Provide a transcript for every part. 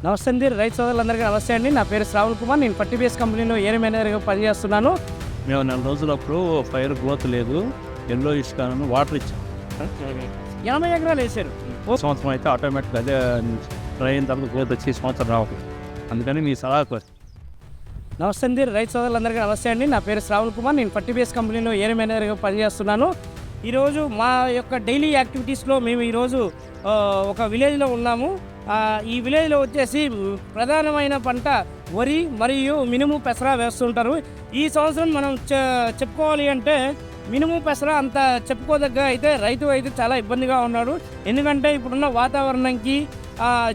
నమస్తే అండి, రైతు సోదరులందరికీ నమస్తే అండి. నా పేరు శ్రావణ్ కుమార్. నేను పట్టి బేస్ కంపెనీలో ఏరియా మేనేజర్గా పనిచేస్తున్నాను. మేము 4 రోజులప్పుడు పైరు గ్రోత్ లేదు, ఎల్లో ఇసుకను వాటర్ ఇచ్చాం. 80 ఎకరాలు వేశారు. సంవత్సరం అయితే ఆటోమేటిక్గా అదే డ్రై అయిన తర్వాత గ్రోత్ వచ్చి సంవత్సరం రావట్లేదు. అందుకని మీ సలహా కోసం. నమస్తే అండి, రైతు సోదరులందరికీ నమస్తే అండి. నా పేరు శ్రావణ్ కుమార్. నేను పట్టి బేస్ కంపెనీలో ఏరియా మేనేజర్గా పనిచేస్తున్నాను. ఈరోజు మా యొక్క డైలీ యాక్టివిటీస్లో మేము ఈరోజు ఒక విలేజ్లో ఉన్నాము. ఈ విలేజ్లో వచ్చేసి ప్రధానమైన పంట వరి మరియు మినుము పెసర వేస్తుంటారు. ఈ సంవత్సరం మనం చెప్పుకోవాలి అంటే మినుము పెసర అంత చెప్పుకోదగ్గ అయితే రైతు అయితే చాలా ఇబ్బందిగా ఉన్నాడు. ఎందుకంటే ఇప్పుడున్న వాతావరణంకి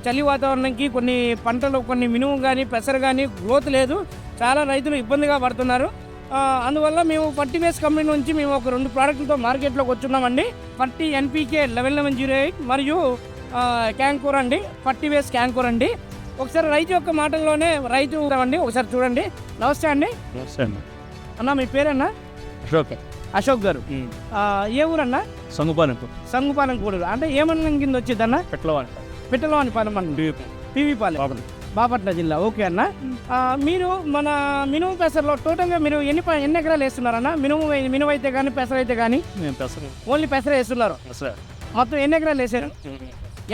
చలి వాతావరణంకి కొన్ని పంటలు కొన్ని మినుము కానీ పెసర కానీ గ్రోత్ లేదు. చాలా రైతులు ఇబ్బందిగా పడుతున్నారు. అందువల్ల మేము పట్టి బేస్ కంపెనీ నుంచి మేము ఒక 2 ప్రోడక్ట్లతో మార్కెట్లోకి వచ్చున్నామండి. పట్టి ఎన్పీకే 1108 మరియు క్యాంకూర్ అండి, పట్టి బేస్ క్యాంకూర్ అండి. ఒకసారి రైతు యొక్క మాటల్లోనే రైతు అండి, ఒకసారి చూడండి. నమస్తే అండి. నమస్తే అండి. అన్న మీ పేరన్నా? అశోక్ గారు. ఏ ఊరన్నా? సంగుపాలెం కూడూరు. అంటే ఏమన్నా కింద వచ్చిందన్న? పిట్టలవాణి పాలెం అండి, పివిపాలెం, బాపట్ల జిల్లా. ఓకే అన్న. మీరు మన మినుము పెసరలో టోటల్గా మీరు ఎన్ని ఎకరాలు వేస్తున్నారన్న? మినుము అయితే కానీ పెసర అయితే కానీ? ఓన్లీ పెసర వేస్తున్నారు. మొత్తం ఎన్ని ఎకరాలు వేసారు?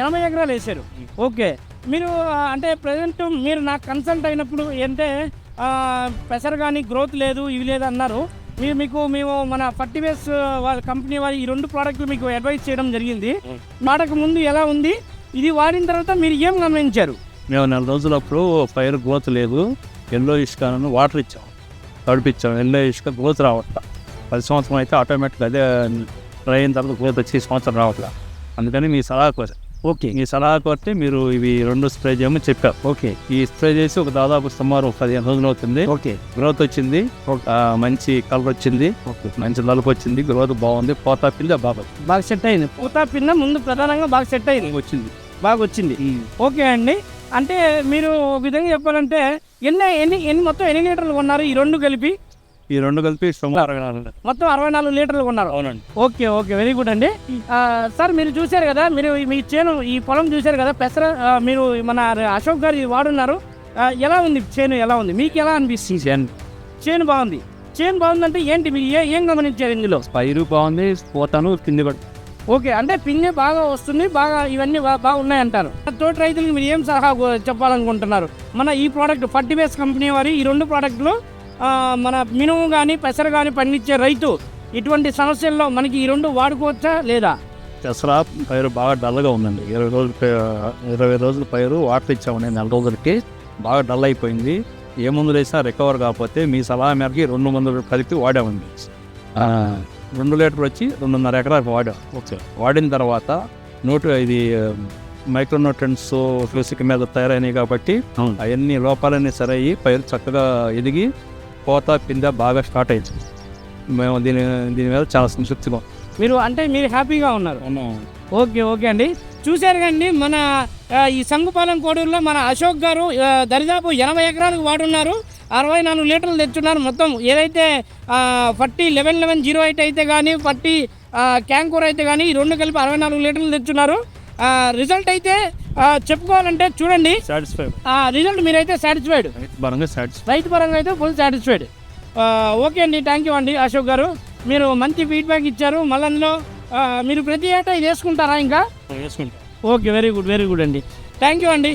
80 ఎకరాలు వేసారు. ఓకే. మీరు అంటే ప్రజెంట్ మీరు నాకు కన్సల్ట్ అయినప్పుడు అంటే పెసర కానీ గ్రోత్ లేదు ఇవి లేదు అన్నారు. మేము మన పట్టి బేస్ వాళ్ళ కంపెనీ వారి ఈ 2 ప్రోడక్ట్లు మీకు అడ్వైస్ చేయడం జరిగింది. వాడక ముందు ఎలా ఉంది, ఇది వాడిన తర్వాత మీరు ఏం గమనించారు? మేము 4 రోజులప్పుడు పైరు గ్రోత్ లేదు, ఎల్లో ఇసుకను వాటర్ ఇచ్చాం, తడిపించాం. ఎల్లో ఇసుక గ్రోత్ రావట్లేదు. 10 సంవత్సరం అయితే ఆటోమేటిక్గా అదే డ్రై అయిన తర్వాత గ్రోత్ వచ్చి సంవత్సరం రావట్లేదు. అందుకని మీ సలహా కోసం. ఓకే. మీ సలహా కొట్టి మీరు ఇవి 2 స్ప్రే చేయమని చెప్పారు. ఓకే. ఈ స్ప్రే చేసి ఒక దాదాపు సుమారు 15 రోజులు అవుతుంది. ఓకే. గ్రోత్ వచ్చింది, మంచి కలర్ వచ్చింది, మంచి నలుపు వచ్చింది, గ్రోత్ బాగుంది. పోతా పిల్ల బాగా సెట్ అయింది. పోతా పిల్ల ముందు ప్రధానంగా బాగా సెట్ అయింది, బాగా వచ్చింది. ఓకే అండి. అంటే మీరు ఒక విధంగా చెప్పాలంటే మొత్తం ఎన్ని లీటర్లు కొన్నారు ఈ 2 కలిపి? ఈ 2 కలిపి మొత్తం 64 లీటర్లు కొన్నారు. అవునండి. ఓకే, వెరీ గుడ్ అండి. సార్ మీరు చూశారు కదా, మీరు మీ చేను ఈ పొలం చూశారు కదా, పెసర మీరు మన అశోక్ గారు వాడున్నారు. ఎలా ఉంది చేను, ఎలా ఉంది మీకు, ఎలా అనిపిస్తుంది? చేను బాగుంది. చేను బాగుందంటే ఏంటి మీరు ఏం గమనించారు ఇందులో? పైరు బాగుంది, పోతాను కింది కూడా. ఓకే. అంటే పిండి బాగా వస్తుంది, బాగా ఇవన్నీ బాగున్నాయి అంటారు. తోటి రైతులకు మీరు ఏం సలహా చెప్పాలనుకుంటున్నారు? మన ఈ ప్రోడక్ట్ పట్టి బేస్ కంపెనీ వారి ఈ 2 ప్రోడక్ట్లు మన మినుము కానీ పెసర కానీ పండించే రైతు ఇటువంటి సమస్యల్లో మనకి ఈ 2 వాడుకోవచ్చా లేదా? పెసర పైరు బాగా డల్గా ఉందండి. 20 రోజులు పైరు వాటర్ ఇచ్చాము. 4 రోజులకి బాగా డల్ అయిపోయింది. ఏ మందులు వేసినా రికవర్ కాకపోతే మీ సలహా మేరకి 2 మందులు కలిపి వాడామండి. 2 లీటర్ వచ్చి 2.5 ఎకరాలకు వాడాం. ఓకే. వాడిన తర్వాత ఇది మైక్రోన్యూట్రియన్స్ ఫ్లూసిక్ మీద తయారైనాయి కాబట్టి అవన్నీ లోపాలన్నీ సరయ్యి పైరు చక్కగా ఎదిగి పోతా పింద బాగా స్టార్ట్ అయింది. మేము దీని మీద చాలా సంతృప్తిగా మీరు హ్యాపీగా ఉన్నారు. ఓకే అండి. చూశారు కండి, మన ఈ సంగుపాలెం కోడూరులో మన అశోక్ గారు దరిదాపు 80 ఎకరాలకు వాడున్నారు. 64 లీటర్లు తెచ్చున్నారు. మొత్తం ఏదైతే పట్టి 1108 అయితే కానీ పట్టి క్యాంకూర్ అయితే కానీ ఈ 2 కలిపి 64 లీటర్లు తెచ్చున్నారు. రిజల్ట్ అయితే చెప్పుకోవాలంటే చూడండి, రిజల్ట్ మీరైతే సాటిస్ఫైడ్, రైతు పరంగా అయితే ఫుల్ సాటిస్ఫైడ్. ఓకే అండి, థ్యాంక్ యూ అండి అశోక్ గారు. మీరు మంచి ఫీడ్బ్యాక్ ఇచ్చారు. మళ్ళీ అందులో మీరు ప్రతి ఏటా ఇది వేసుకుంటారా ఇంకా? ఓకే, వెరీ గుడ్ అండి. థ్యాంక్ యూ అండి.